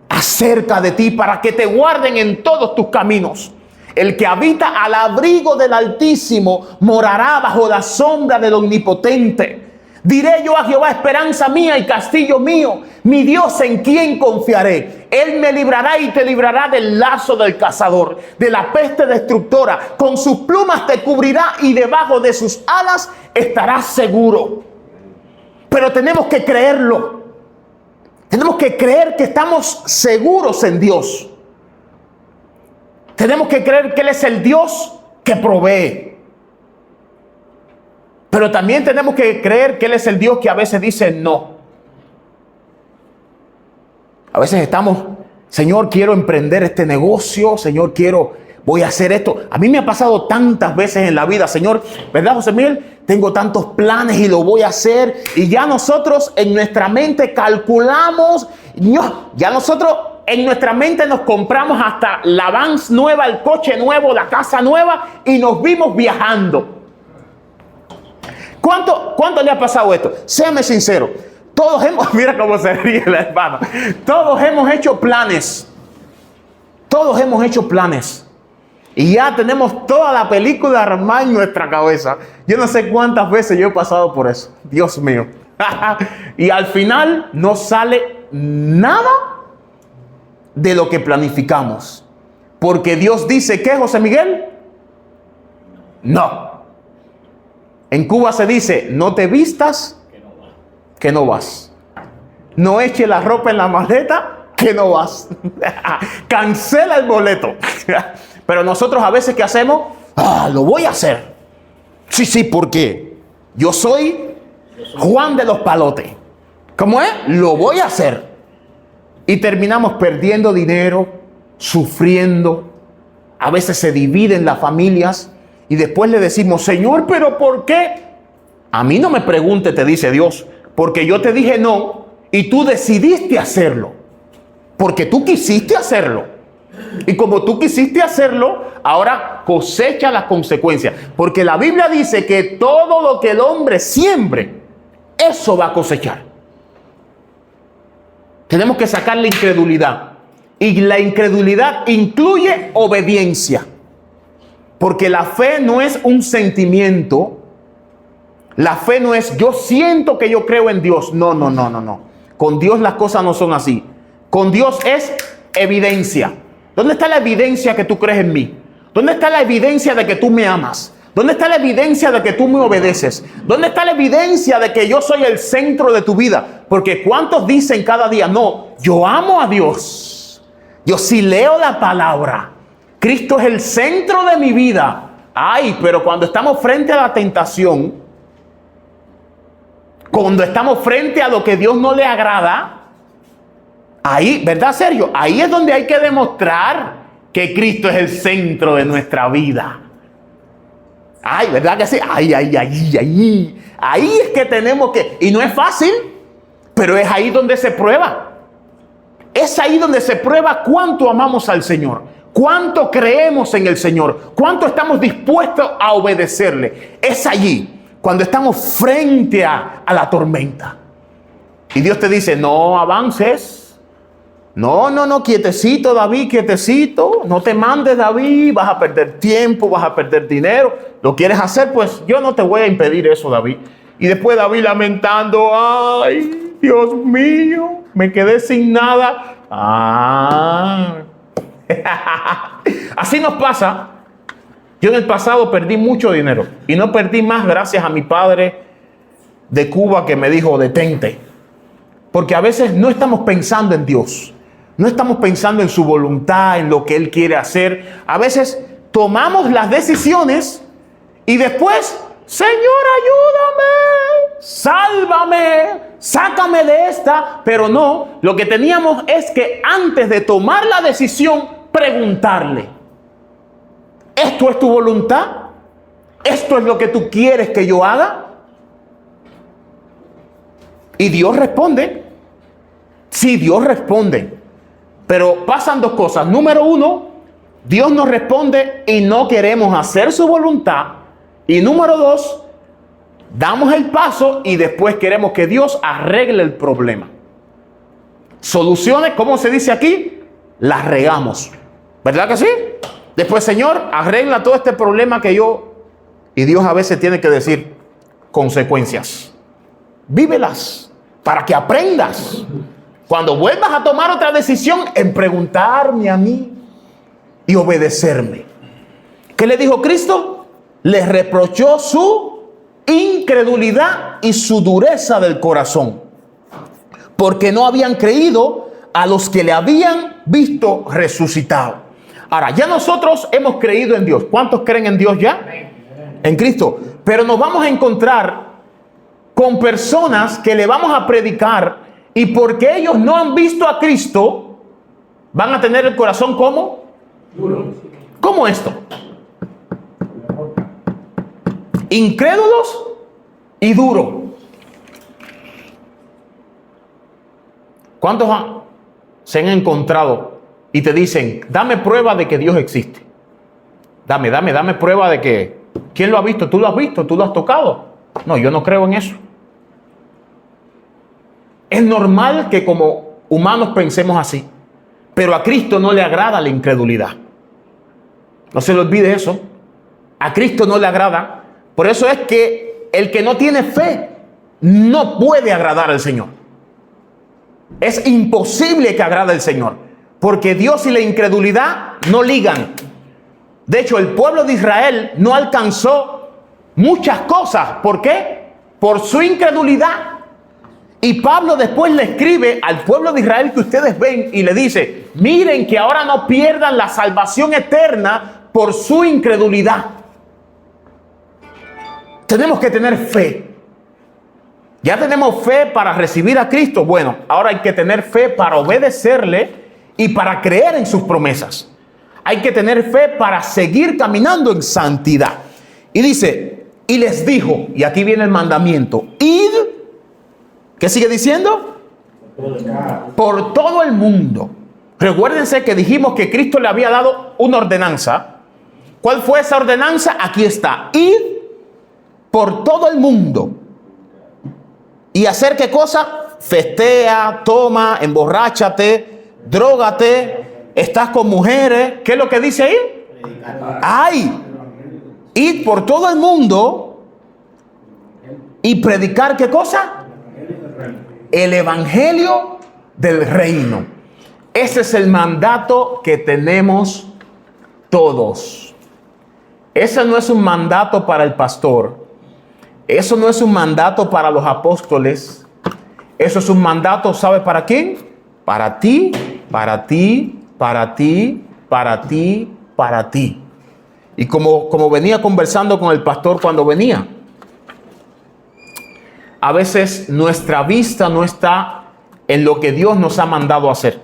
acerca de ti para que te guarden en todos tus caminos. El que habita al abrigo del Altísimo morará bajo la sombra del Omnipotente. Diré yo a Jehová, esperanza mía y castillo mío, mi Dios en quien confiaré. Él me librará y te librará del lazo del cazador, de la peste destructora. Con sus plumas te cubrirá y debajo de sus alas estarás seguro. Pero tenemos que creerlo. Tenemos que creer que estamos seguros en Dios. Tenemos que creer que Él es el Dios que provee. Pero también tenemos que creer que Él es el Dios que a veces dice no. A veces estamos, Señor, quiero emprender este negocio. Señor, voy a hacer esto. A mí me ha pasado tantas veces en la vida, Señor, ¿verdad, José Miguel? Tengo tantos planes y lo voy a hacer. Y ya nosotros en nuestra mente calculamos. Ya nosotros en nuestra mente nos compramos hasta la van nueva, el coche nuevo, la casa nueva y nos vimos viajando. ¿Cuánto le ha pasado esto? Séame sincero. Todos mira cómo se ríe la hermana. Todos hemos hecho planes. Todos hemos hecho planes. Y ya tenemos toda la película armada en nuestra cabeza. Yo no sé cuántas veces yo he pasado por eso. Dios mío. Y al final no sale nada de lo que planificamos. Porque Dios dice, ¿qué, José Miguel? No. En Cuba se dice, no te vistas, que no vas. No eche la ropa en la maleta, que no vas. Cancela el boleto. Pero nosotros a veces, ¿qué hacemos? Lo voy a hacer. Sí, ¿por qué? Yo soy Juan de los Palotes. ¿Cómo es? Lo voy a hacer. Y terminamos perdiendo dinero, sufriendo. A veces se dividen las familias. Y después le decimos, Señor, ¿pero por qué? A mí no me pregunte, te dice Dios, porque yo te dije no y tú decidiste hacerlo. Porque tú quisiste hacerlo. Y como tú quisiste hacerlo, ahora cosecha las consecuencias. Porque la Biblia dice que todo lo que el hombre siembre, eso va a cosechar. Tenemos que sacar la incredulidad. Y la incredulidad incluye obediencia. Porque la fe no es un sentimiento. La fe no es yo siento que yo creo en Dios. No. Con Dios las cosas no son así. Con Dios es evidencia. ¿Dónde está la evidencia que tú crees en mí? ¿Dónde está la evidencia de que tú me amas? ¿Dónde está la evidencia de que tú me obedeces? ¿Dónde está la evidencia de que yo soy el centro de tu vida? Porque ¿cuántos dicen cada día? No, yo amo a Dios. Yo sí leo la palabra. Cristo es el centro de mi vida. Ay, pero cuando estamos frente a la tentación, cuando estamos frente a lo que Dios no le agrada, ahí, ¿verdad, Sergio? Ahí es donde hay que demostrar que Cristo es el centro de nuestra vida. Ay, ¿verdad que sí? Ahí es que tenemos que... Y no es fácil, pero es ahí donde se prueba. Es ahí donde se prueba cuánto amamos al Señor. ¿Cuánto creemos en el Señor? ¿Cuánto estamos dispuestos a obedecerle? Es allí, cuando estamos frente a la tormenta. Y Dios te dice, no avances. No, quietecito, David, quietecito. No te mandes, David. Vas a perder tiempo, vas a perder dinero. ¿Lo quieres hacer? Pues yo no te voy a impedir eso, David. Y después David lamentando, ay, Dios mío, me quedé sin nada. Así nos pasa. Yo en el pasado perdí mucho dinero y no perdí más gracias a mi padre de Cuba que me dijo detente, porque a veces no estamos pensando en Dios, no estamos pensando en su voluntad, en lo que Él quiere hacer. A veces tomamos las decisiones y después, Señor, ayúdame, sálvame, sácame de esta. Pero no, lo que teníamos es que antes de tomar la decisión, preguntarle, ¿esto es tu voluntad? ¿Esto es lo que tú quieres que yo haga? Y Dios responde. Sí, Dios responde. Pero pasan dos cosas. Número uno, Dios nos responde y no queremos hacer su voluntad. Y número dos, damos el paso y después queremos que Dios arregle el problema. Soluciones, ¿cómo se dice aquí? Las regamos. ¿Verdad que sí? Después, Señor, arregla todo este problema que yo... Y Dios a veces tiene que decir consecuencias. Vívelas para que aprendas. Cuando vuelvas a tomar otra decisión, en preguntarme a mí y obedecerme. ¿Qué le dijo Cristo? Les reprochó su incredulidad y su dureza del corazón, porque no habían creído a los que le habían visto resucitado. Ahora, ya nosotros hemos creído en Dios. ¿Cuántos creen en Dios ya? En Cristo. Pero nos vamos a encontrar con personas que le vamos a predicar y porque ellos no han visto a Cristo, van a tener el corazón ¿cómo? Duro. ¿Cómo esto? Incrédulos y duros. ¿Cuántos se han encontrado y te dicen, dame prueba de que Dios existe? Dame prueba de que... ¿Quién lo ha visto? ¿Tú lo has visto? ¿Tú lo has tocado? No, yo no creo en eso. Es normal que como humanos pensemos así, pero a Cristo no le agrada la incredulidad. No se le olvide eso. A Cristo no le agrada. Por eso es que el que no tiene fe no puede agradar al Señor. Es imposible que agrade al Señor, porque Dios y la incredulidad no ligan. De hecho, el pueblo de Israel no alcanzó muchas cosas. ¿Por qué? Por su incredulidad. Y Pablo después le escribe al pueblo de Israel que ustedes ven y le dice, miren que ahora no pierdan la salvación eterna por su incredulidad. Tenemos que tener fe. Ya tenemos fe para recibir a Cristo. Bueno, ahora hay que tener fe para obedecerle y para creer en sus promesas. Hay que tener fe para seguir caminando en santidad. Y dice, y les dijo, y aquí viene el mandamiento, id, ¿qué sigue diciendo? Por todo el mundo. Recuérdense que dijimos que Cristo le había dado una ordenanza. ¿Cuál fue esa ordenanza? Aquí está, id por todo el mundo. ¿Y hacer qué cosa? Festea, toma, emborráchate, drógate. Estás con mujeres. ¿Qué es lo que dice ahí? ¡Ay! Ir por todo el mundo y predicar ¿qué cosa? El evangelio del reino. Ese es el mandato que tenemos todos. Ese no es un mandato para el pastor. Eso no es un mandato para los apóstoles. Eso es un mandato, ¿sabe para quién? Para ti, para ti, para ti, para ti, para ti. Y como venía conversando con el pastor cuando venía, a veces nuestra vista no está en lo que Dios nos ha mandado a hacer.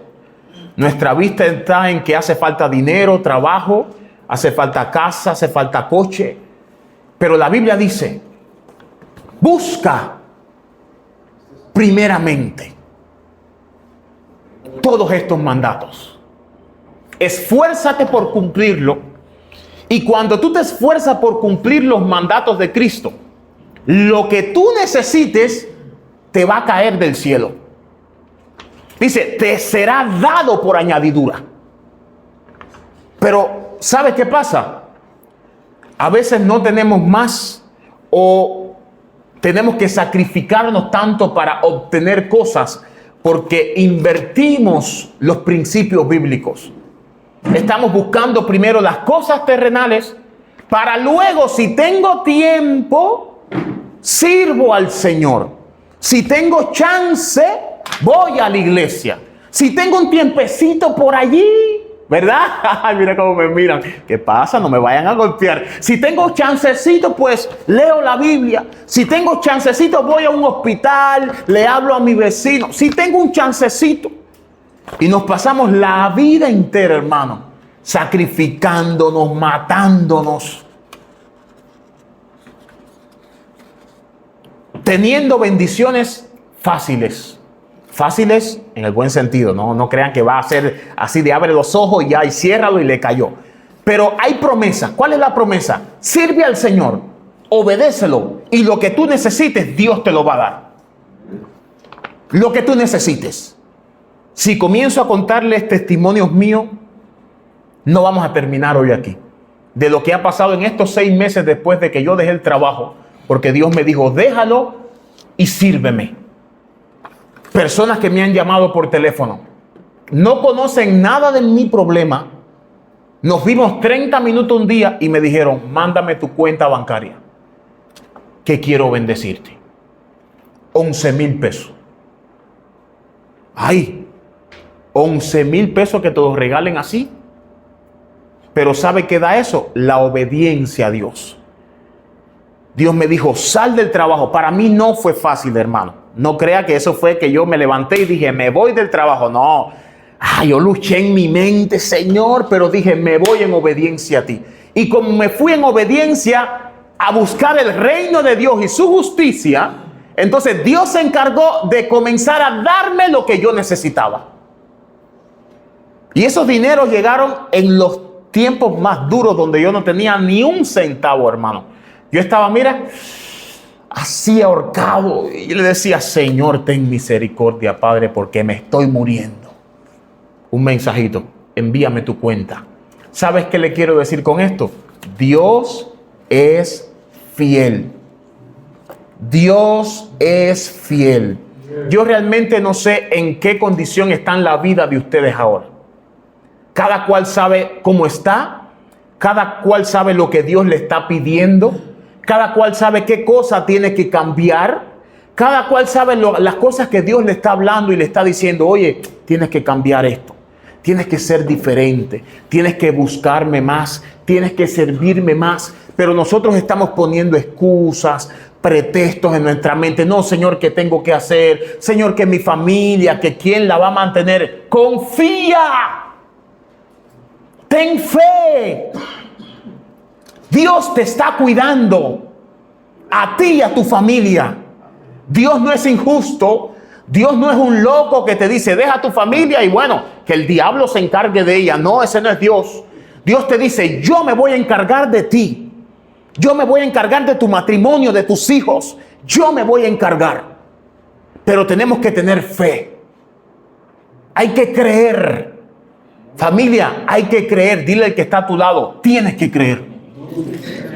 Nuestra vista está en que hace falta dinero, trabajo, hace falta casa, hace falta coche. Pero la Biblia dice, busca primeramente todos estos mandatos. Esfuérzate por cumplirlo. Y cuando tú te esfuerzas por cumplir los mandatos de Cristo, lo que tú necesites te va a caer del cielo. Dice, te será dado por añadidura. Pero, ¿sabes qué pasa? A veces no tenemos más o tenemos que sacrificarnos tanto para obtener cosas porque invertimos los principios bíblicos. Estamos buscando primero las cosas terrenales para luego, si tengo tiempo, sirvo al Señor. Si tengo chance, voy a la iglesia. Si tengo un tiempecito por allí, ¿verdad? Mira cómo me miran. ¿Qué pasa? No me vayan a golpear. Si tengo chancecito, pues leo la Biblia. Si tengo chancecito, voy a un hospital, le hablo a mi vecino. Si tengo un chancecito. Y nos pasamos la vida entera, hermano, sacrificándonos, matándonos, teniendo bendiciones fáciles, Fáciles en el buen sentido, no crean que va a ser así de abre los ojos y ya y ciérralo y le cayó. Pero hay promesa. ¿Cuál es la promesa? Sirve al Señor, obedécelo y lo que tú necesites, Dios te lo va a dar. Lo que tú necesites. Si comienzo a contarles testimonios míos, no vamos a terminar hoy aquí. De lo que ha pasado en estos 6 meses después de que yo dejé el trabajo, porque Dios me dijo, déjalo y sírveme. Personas que me han llamado por teléfono, no conocen nada de mi problema. Nos vimos 30 minutos un día y me dijeron, mándame tu cuenta bancaria, que quiero bendecirte. 11,000 pesos. Ay, 11,000 pesos que te los regalen así. Pero ¿sabe qué da eso? La obediencia a Dios. Dios me dijo, sal del trabajo. Para mí no fue fácil, hermano. No crea que eso fue que yo me levanté y dije, me voy del trabajo. No. Yo luché en mi mente, Señor, pero dije, me voy en obediencia a ti. Y como me fui en obediencia a buscar el reino de Dios y su justicia, entonces Dios se encargó de comenzar a darme lo que yo necesitaba. Y esos dineros llegaron en los tiempos más duros donde yo no tenía ni un centavo, hermano. Yo estaba, mira, así ahorcado. Y yo le decía, Señor, ten misericordia, Padre, porque me estoy muriendo. Un mensajito, envíame tu cuenta. ¿Sabes qué le quiero decir con esto? Dios es fiel. Dios es fiel. Yo realmente no sé en qué condición está la vida de ustedes ahora. Cada cual sabe cómo está. Cada cual sabe lo que Dios le está pidiendo. Cada cual sabe qué cosa tiene que cambiar. Cada cual sabe las cosas que Dios le está hablando y le está diciendo, oye, tienes que cambiar esto. Tienes que ser diferente. Tienes que buscarme más. Tienes que servirme más. Pero nosotros estamos poniendo excusas, pretextos en nuestra mente. No, Señor, ¿qué tengo que hacer? Señor, que mi familia, que quién la va a mantener. Confía. Ten fe. Dios te está cuidando a ti y a tu familia. Dios no es injusto. Dios no es un loco que te dice, deja a tu familia y bueno, que el diablo se encargue de ella. No, ese no es Dios. Dios te dice, yo me voy a encargar de ti. Yo me voy a encargar de tu matrimonio, de tus hijos. Yo me voy a encargar. Pero tenemos que tener fe. Hay que creer. Familia, hay que creer. Dile al que está a tu lado, tienes que creer.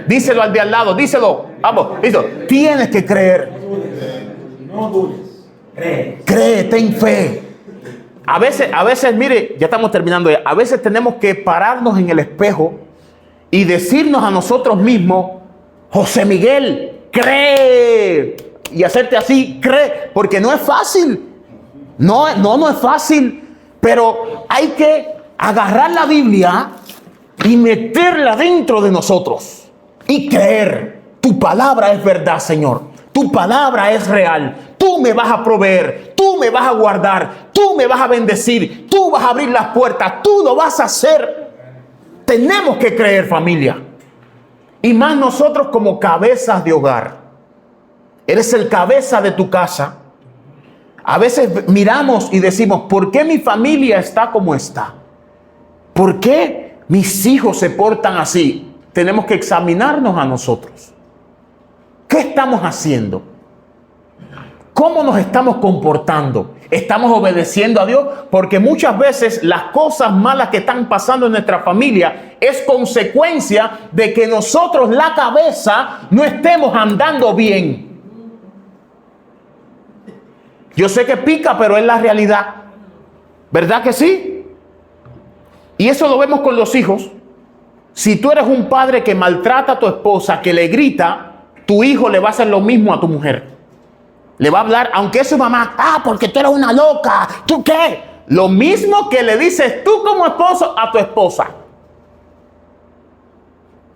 Díselo al de al lado, díselo. Vamos, listo. Tienes que creer. No dudes. Cree, ten fe. A veces, mire, ya estamos terminando ya. A veces tenemos que pararnos en el espejo y decirnos a nosotros mismos, José Miguel, cree. Y hacerte así, cree. Porque no es fácil. No es fácil. Pero hay que agarrar la Biblia y meterla dentro de nosotros. Y creer. Tu palabra es verdad, Señor. Tu palabra es real. Tú me vas a proveer. Tú me vas a guardar. Tú me vas a bendecir. Tú vas a abrir las puertas. Tú lo vas a hacer. Tenemos que creer, familia. Y más nosotros como cabezas de hogar. Eres el cabeza de tu casa. A veces miramos y decimos, ¿por qué mi familia está como está? ¿Por qué mis hijos se portan así? Tenemos que examinarnos a nosotros. ¿Qué estamos haciendo? ¿Cómo nos estamos comportando? ¿Estamos obedeciendo a Dios? Porque muchas veces las cosas malas que están pasando en nuestra familia es consecuencia de que nosotros, la cabeza, no estemos andando bien. Yo sé que pica, pero es la realidad. ¿Verdad que sí? Y eso lo vemos con los hijos. Si tú eres un padre que maltrata a tu esposa, que le grita, tu hijo le va a hacer lo mismo a tu mujer. Le va a hablar, aunque es su mamá, porque tú eres una loca. ¿Tú qué? Lo mismo que le dices tú como esposo a tu esposa.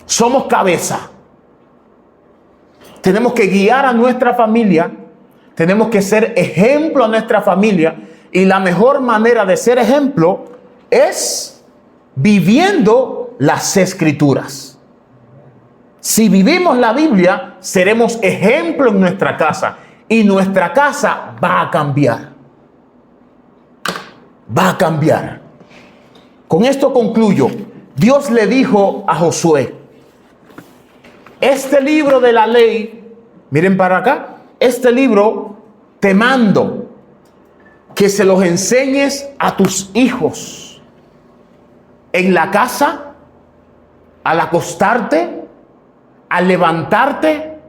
Somos cabeza. Tenemos que guiar a nuestra familia. Tenemos que ser ejemplo a nuestra familia. Y la mejor manera de ser ejemplo es viviendo las Escrituras. Si vivimos la Biblia, seremos ejemplo en nuestra casa. Y nuestra casa va a cambiar. va a cambiar. Con esto concluyo. Dios le dijo a Josué, este libro de la ley, miren para acá, este libro te mando que se los enseñes a tus hijos en la casa, al acostarte, al levantarte,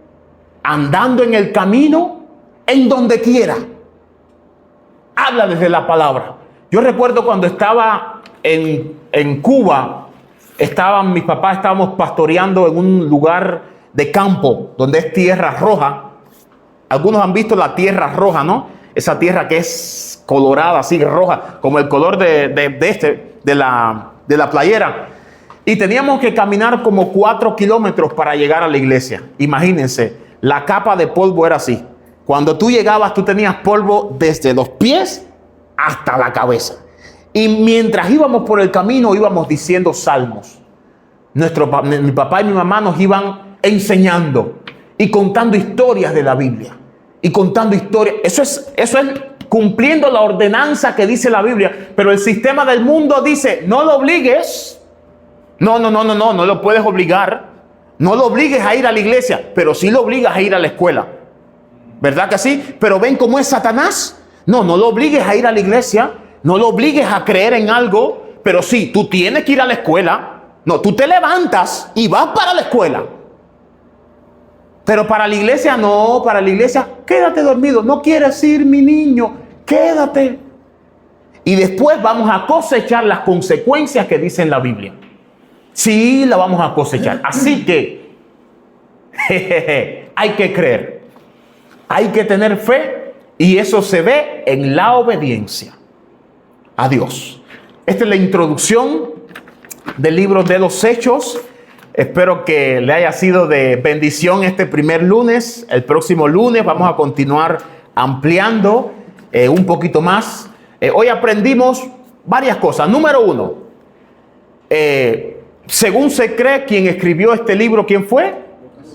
andando en el camino, en donde quiera. Habla desde la palabra. Yo recuerdo cuando estaba en Cuba, mis papás estábamos pastoreando en un lugar de campo donde es tierra roja. Algunos han visto la tierra roja, ¿no? Esa tierra que es colorada, así roja, como el color de la playera. Y teníamos que caminar como 4 kilómetros para llegar a la iglesia. Imagínense, la capa de polvo era así. Cuando tú llegabas, tú tenías polvo desde los pies hasta la cabeza. Y mientras íbamos por el camino, íbamos diciendo salmos. Mi papá y mi mamá nos iban enseñando y contando historias de la Biblia. Y contando historias. Eso es cumpliendo la ordenanza que dice la Biblia. Pero el sistema del mundo dice, no lo obligues. No lo puedes obligar. No lo obligues a ir a la iglesia, pero sí lo obligas a ir a la escuela. ¿Verdad que sí? Pero ven cómo es Satanás. No lo obligues a ir a la iglesia. No lo obligues a creer en algo, pero sí, tú tienes que ir a la escuela. No, tú te levantas y vas para la escuela. Pero para la iglesia no, para la iglesia, quédate dormido. No quieres ir, mi niño, quédate. Y después vamos a cosechar las consecuencias que dice en la Biblia. Sí, la vamos a cosechar. Así que hay que creer. Hay que tener fe y eso se ve en la obediencia a Dios. Esta es la introducción del libro de los Hechos. Espero que le haya sido de bendición este primer lunes. El próximo lunes vamos a continuar ampliando un poquito más. Hoy aprendimos varias cosas. Número 1, según se cree, quien escribió este libro, ¿quién fue?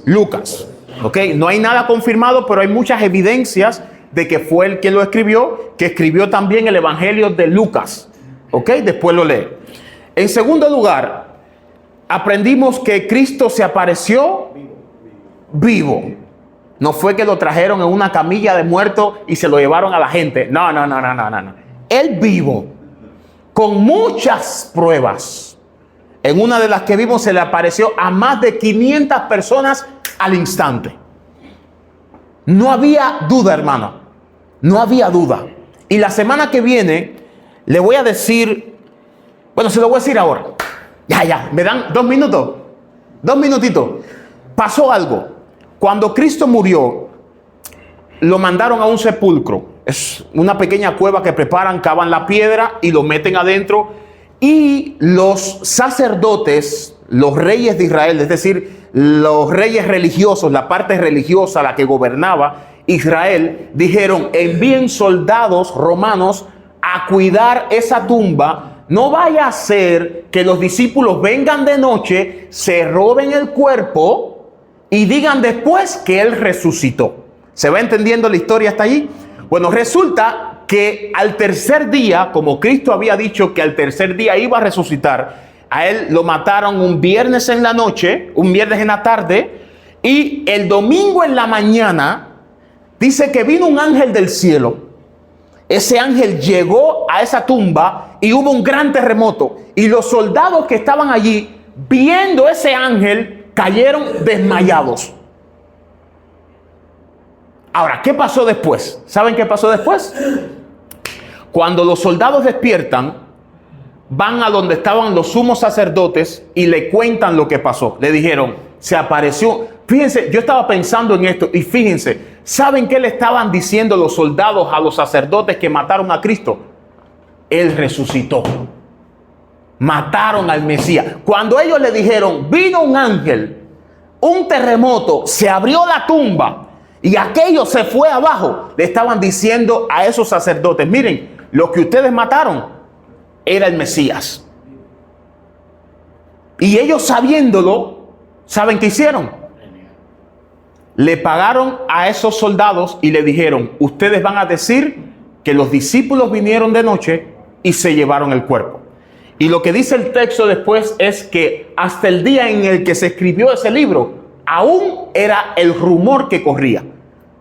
Lucas. Okay. No hay nada confirmado, pero hay muchas evidencias de que fue el que lo escribió, que escribió también el Evangelio de Lucas. Ok, después lo lee. En segundo lugar, aprendimos que Cristo se apareció vivo. No fue que lo trajeron en una camilla de muertos y se lo llevaron a la gente. No. Él vivo, con muchas pruebas. En una de las que vimos se le apareció a más de 500 personas al instante. No había duda, hermano. No había duda. Y la semana que viene le voy a decir, bueno, se lo voy a decir ahora. Ya, ¿me dan 2 minutos? 2 minutitos. Pasó algo. Cuando Cristo murió, lo mandaron a un sepulcro. Es una pequeña cueva que preparan, cavan la piedra y lo meten adentro. Y los sacerdotes, los reyes de Israel, es decir, los reyes religiosos, la parte religiosa, la que gobernaba Israel, dijeron, envíen soldados romanos a cuidar esa tumba. No vaya a ser que los discípulos vengan de noche, se roben el cuerpo y digan después que él resucitó. ¿Se va entendiendo la historia hasta allí? Bueno, resulta que al tercer día, como Cristo había dicho que al tercer día iba a resucitar, a él lo mataron un viernes en la noche, un viernes en la tarde, y el domingo en la mañana dice que vino un ángel del cielo. Ese ángel llegó a esa tumba y hubo un gran terremoto. Y los soldados que estaban allí, viendo ese ángel, cayeron desmayados. Ahora, ¿qué pasó después? ¿Saben qué pasó después? Cuando los soldados despiertan, van a donde estaban los sumos sacerdotes y le cuentan lo que pasó. Le dijeron, se apareció. Fíjense, yo estaba pensando en esto y fíjense, ¿saben qué le estaban diciendo los soldados a los sacerdotes que mataron a Cristo? Él resucitó. Mataron al Mesías. Cuando ellos le dijeron, vino un ángel, un terremoto, se abrió la tumba y aquello se fue abajo, le estaban diciendo a esos sacerdotes, miren, lo que ustedes mataron era el Mesías. Y ellos sabiéndolo, ¿saben qué hicieron? Le pagaron a esos soldados y le dijeron, ustedes van a decir que los discípulos vinieron de noche y se llevaron el cuerpo. Y lo que dice el texto después es que hasta el día en el que se escribió ese libro, aún era el rumor que corría.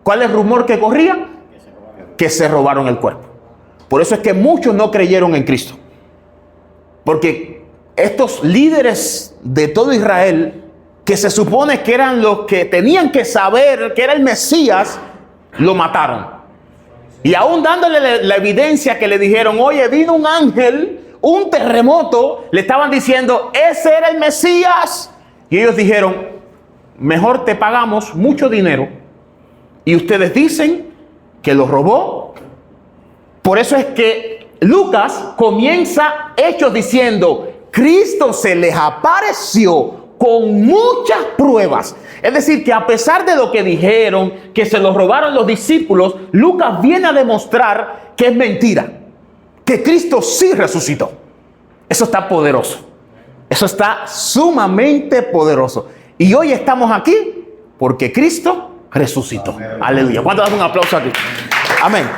¿Cuál es el rumor que corría? Que se robaron el cuerpo. Por eso es que muchos no creyeron en Cristo. Porque estos líderes de todo Israel, que se supone que eran los que tenían que saber que era el Mesías, lo mataron. Y aún dándole la evidencia que le dijeron, oye, vino un ángel, un terremoto, le estaban diciendo, ese era el Mesías. Y ellos dijeron, mejor te pagamos mucho dinero y ustedes dicen que lo robó. Por eso es que Lucas comienza Hechos diciendo, Cristo se les apareció con muchas pruebas. Es decir, que a pesar de lo que dijeron, que se lo robaron los discípulos, Lucas viene a demostrar que es mentira, que Cristo sí resucitó. Eso está poderoso. Eso está sumamente poderoso. Y hoy estamos aquí porque Cristo resucitó. Amén. Aleluya. ¿Cuánto dan un aplauso aquí? Amén.